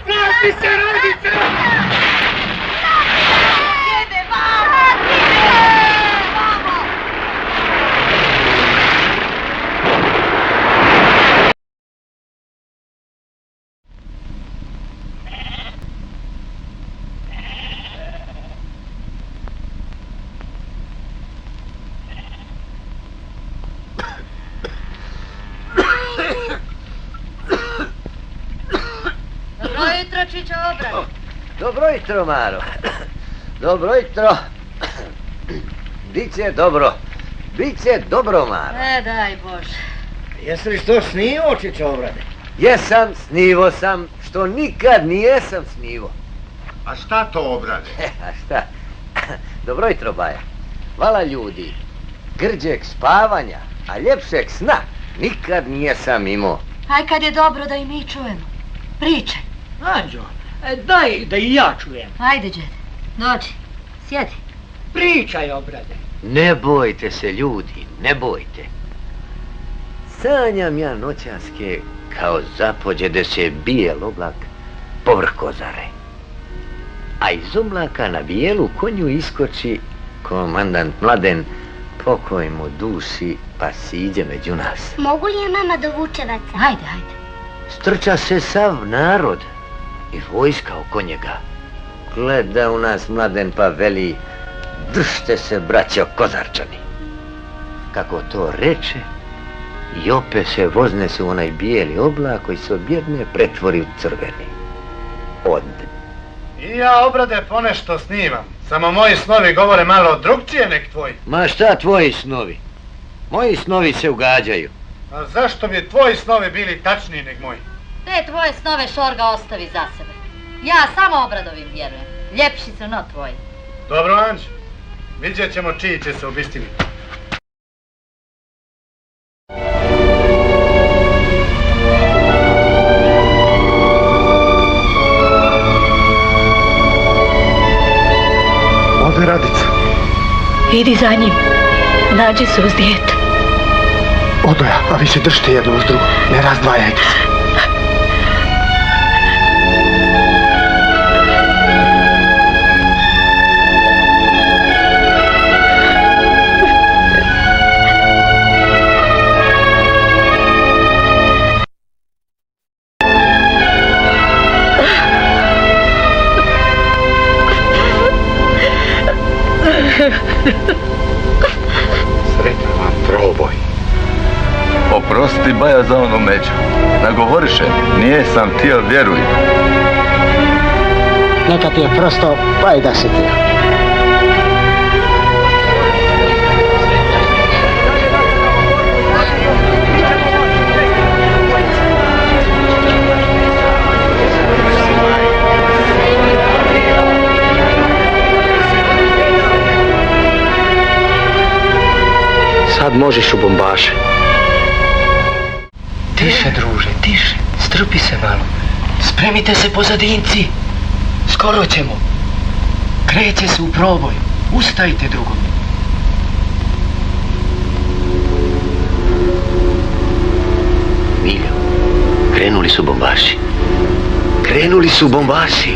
Vrati se, rodice! Dede, mama! Mamo! Dobro jutro, Čičo Obrad. Dobro jutro, Maro. Dobro jutro. Biće dobro. Biće dobro, Maro. Daj Bože. Jesi li što snivo, Čičo Obrade? Jesam, snivo sam, što nikad nijesam snivo. A šta to, Obrade? A šta? Dobro jutro, Baja. Hvala ljudi. Grđeg spavanja, a ljepšeg sna nikad nijesam imao. Aj kad je dobro da i mi čujemo. Pričaj. Anđo, daj da i ja čujem. Ajde, džede. Dođi. Sjedi. Pričaj, Obrade. Ne bojte se, ljudi, ne bojte. Sanjam ja noćaske kao zapođe da se bijel oblak povrh kozare. A iz oblaka na bijelu konju iskoči komandant Mladen, pokoj mu duši, pa siđe među nas. Mogu li je mama do Vučevaca? Ajde. Strča se sav narod i vojska oko njega. Gleda u nas Mladen pa veli, držte se, braćo Kozarčani. Kako to reče, i opet se vozne se u onaj bijeli oblak koji se objedne pretvori u crveni. I ja, Obrade, ponešto snimam. Samo moji snovi govore malo drugčije nek tvoji. Ma šta tvoji snovi? Moji snovi se ugađaju. A zašto bi tvoji snovi bili tačniji nek moji? Te tvoje snove Šorga ostavi za sebe. Ja samo Obradovim vjerujem. Ljepši su no tvoji. Dobro, Anđ. Vidjet ćemo čiji će se obistiniti. Ode Radica. Idi za njim. Nađi se uz dijete. Odo ja, a vi se držite jedno uz drugo. Ne razdvajajte se. Sretan vam proboj. Oprosti, Baja, za ono među. Nagovoriše, nije sam tijel, vjeruj. Neka ti je prosto, pa i da si ti. Sad možeš u bombaše. Tiše, druže, tiše. Strpi se malo. Spremite se pozadinci. Skoro ćemo. Kreće se u proboj. Ustajte, drugo. Miljo, krenuli su bombaši. Krenuli su bombaši.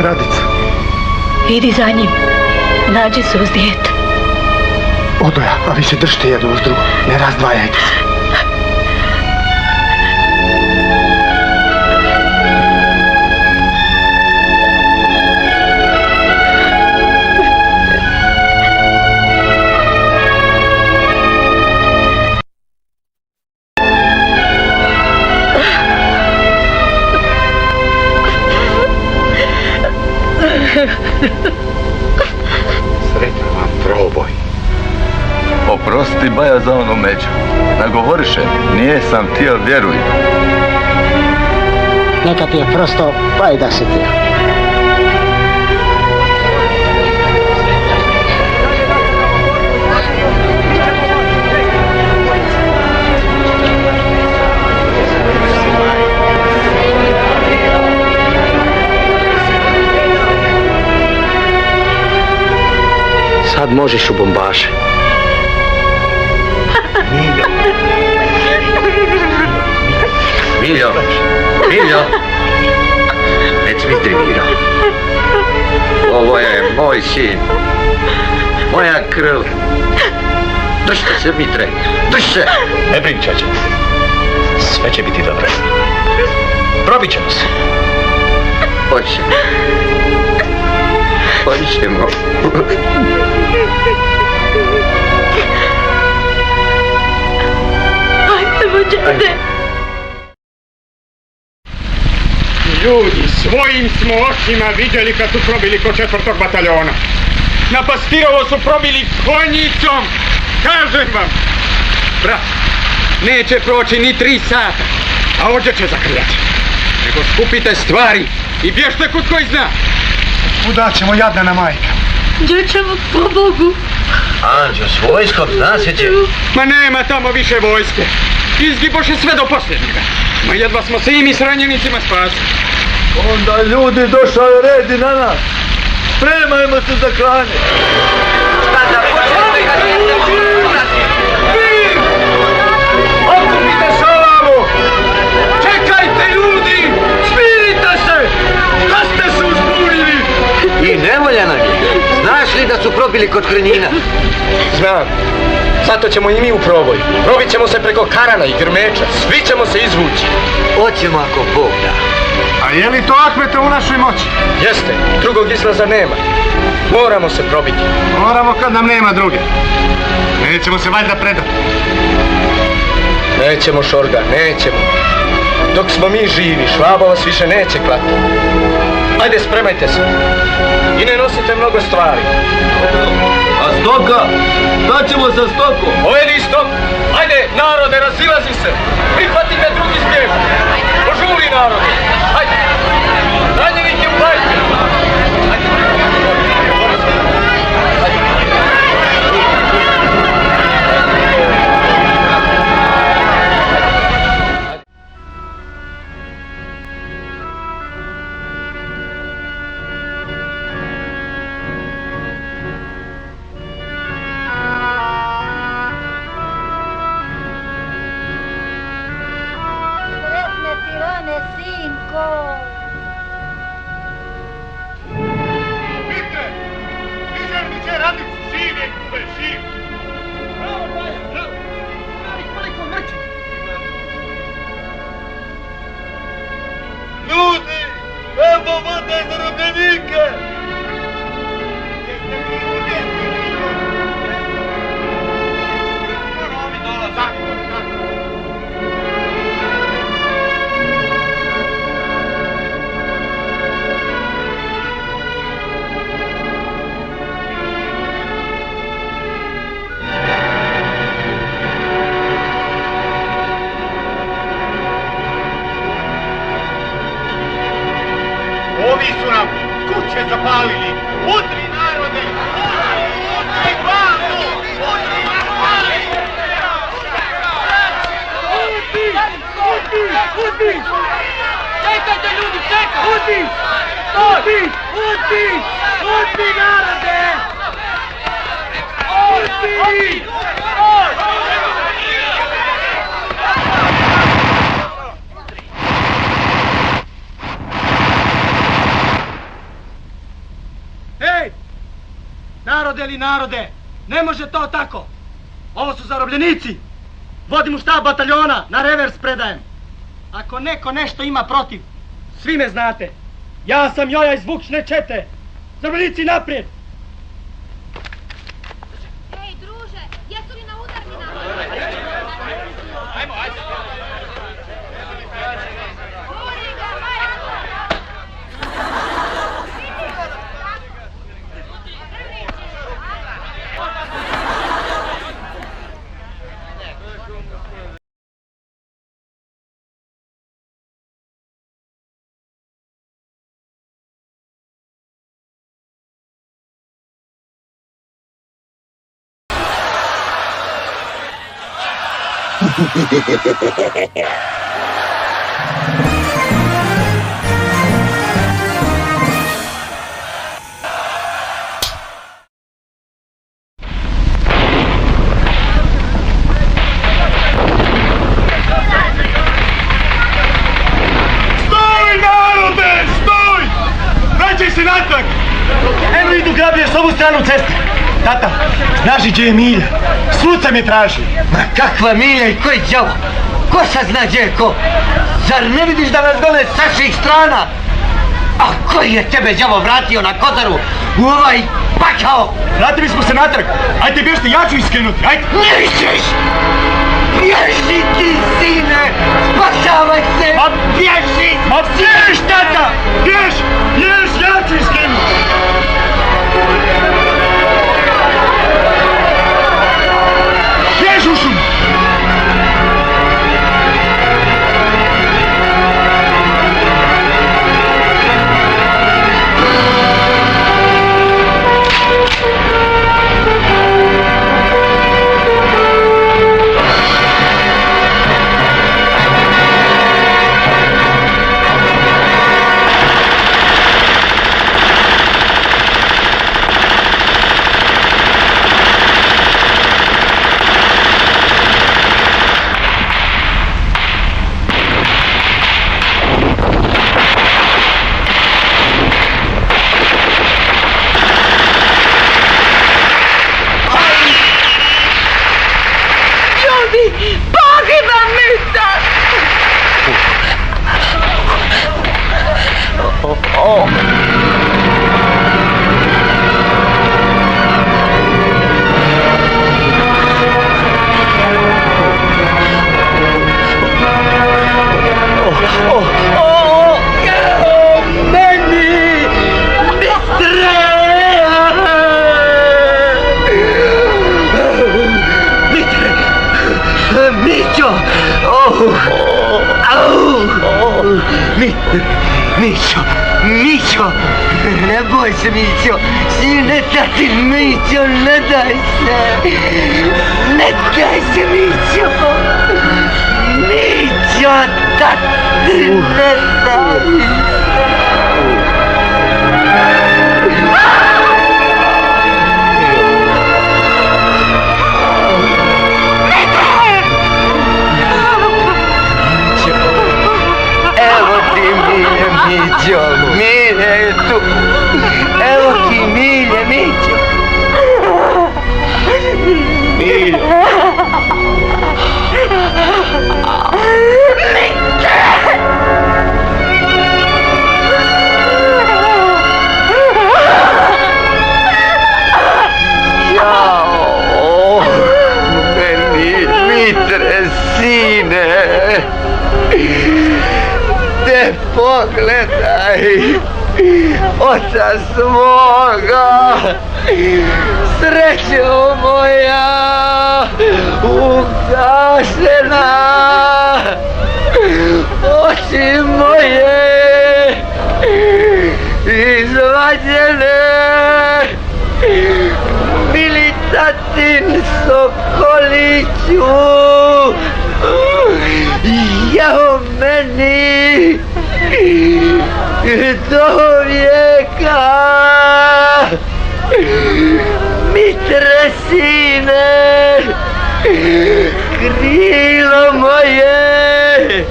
Radica. Idi za njim. Nađi se uz dijete. Odo ja, a vi se držite jedno uz drugo. Ne razdvajajte se. Sretan vam proboj. Oprosti, Baja, za ono među. Nagovoriše, nije sam tijel, vjeruj. Neka ti je prosto, pa i da si ti. Kad možeš u bombaše. Miljo, već mi trivira. Ovo je moj sin, moja krv. Držite se, Mitre, drži se. Ne brini, čače. Sve će biti dobro. Probit ćemo se. Hoćemo. Ajde. Ljudi, svojim smo očima vidjeli kad su probili kod 4. bataljona. Na Pastirovo su probili konjicom. Kažem vam, brat, neće proći ni 3 sata, a ođe će zakrljati. Nego skupite stvari i bježte kud koji zna. Kuda ćemo, jadna majka? Gdje ćemo, po Bogu? Anđo, s vojskom, zna se će. Ma nema tamo više vojske. Izgiboše sve do posljednjega. Ma jedva smo se i mi s ranjenicima spasili. Onda ljudi došao je red i na nas. Spremajmo se za klanje. Okupite se ovamo! Čekajte ljudi! Smirite se! Da ste se uzbunili! I nevolja nam je. Znaš li da su probili kod Hrnjina? Znam. Zato ćemo i mi u proboj. Probit ćemo se preko Karana i Grmeča. Svi ćemo se izvući. Hoćemo ako Bog da. A je li to Ahmete u našoj moći? Jeste, drugog izlaza nema. Moramo se probiti. Moramo kad nam nema druge. Nećemo se valjda predati. Nećemo, Šorga, nećemo. Dok smo mi živi, Švaba vas više neće klati. Ajde, spremajte se. I ne nosite mnogo stvari. A stoka? Šta ćemo sa stokom? Povedi stok. Ajde, narode, razilazi se. Prihvatite drugi zbjeg. Požuri, narode. Ajde. Ranjenik je u bajku. Sretne ti rane, sinko. Mitre! Vižerniče, radici, živ je kube, živ! Bravo, Baja, bravo! Ali koliko mrči! Ljudi! Evo voda iz zarobljenike! Ovi su nam kuće zapalili! Udri, narode! Udri, glavu! Udri, napali! Udri! Čekajte, ljudi, čekajte! Udri! Udri, narode! Udri! Hej! Narode li narode, ne može to tako. Ovo su zarobljenici. Vodim u štab bataljona, na revers predajem. Ako neko nešto ima protiv, svi me znate. Ja sam Joja iz Vukšne čete. Zarobljenici naprijed! Ej, druže, jesu li na udarnjima? Ajmo, ajde! natrag! Eno idu grabije s ovu stranu ceste. Tata, znaš gdje je Milja? Suca mi traži. Ma kakva Milja i koji đavo? Ko sad zna gdje je ko? Zar ne vidiš da nas gole sa svih strana? A koji je tebe đavo vratio na Kozaru u ovaj pakao? Vratili smo se natrag. Ajde bježite, ja ću iskrenuti. Ajde. Nećeš! Bježi ti, sine! Spašavaj se! Ma bježi! Ma bjež, tata! Bjež! Bjež, ja ću iskrenuti! Bjež u šumu! Mićo, ne boj se Mićo, sine tati Mićo, ne daj se, ne daj se Mićo, Mićo, tati, ne daj se. Mićo, Milja je tu. Evo ti Milja, Mićo. Milja. Jao, meni, Mitre, sine. Te pogledaj, oca svoga, srećo moja, ugašena, oči moje, izvađene, mili tatin Sokoliću, jao meni do vijeka, Mitre sine, krilo moje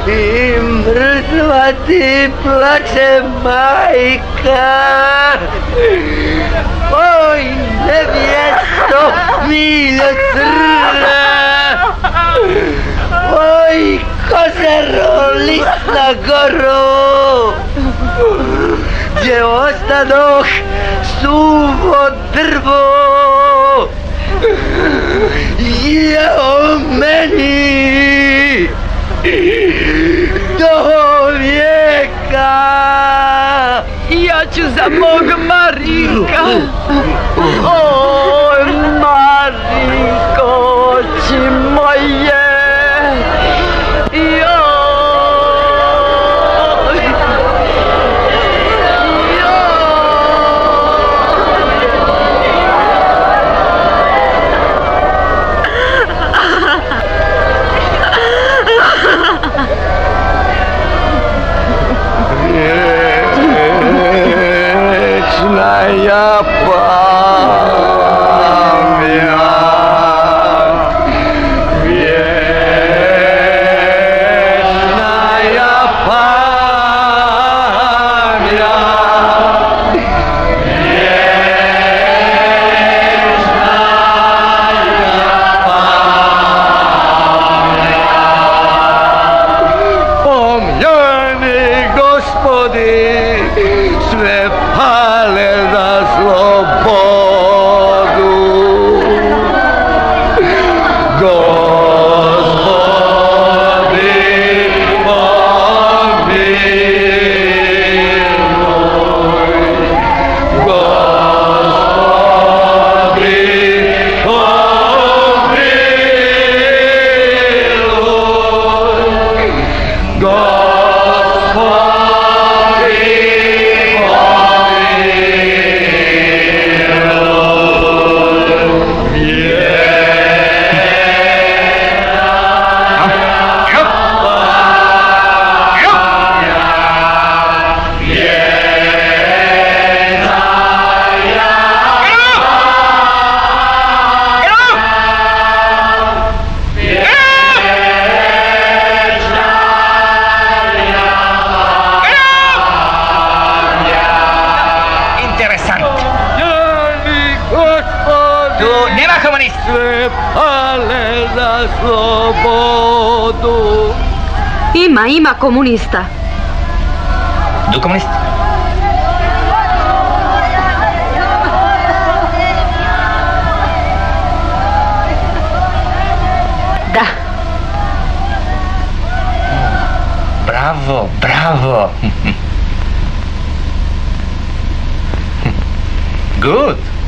i mrtva ti plače majka. Oj, nevjesto, Miljo crna, oj, Kozaro, Lisna Goro, gdje ostadoh suvo drvo, jao meni do vijeka. Ja ću za mog Marinka. Oj, Marinko, oči moje. Vječna pam'ять, sve pale za slobodu. Gospodi pomiluj, Gospodi pomiluj, Interesant. Tu nema komunista. sve pale za slobodu. Ima komunista. Du komunist? Da. Bravo, bravo. Good.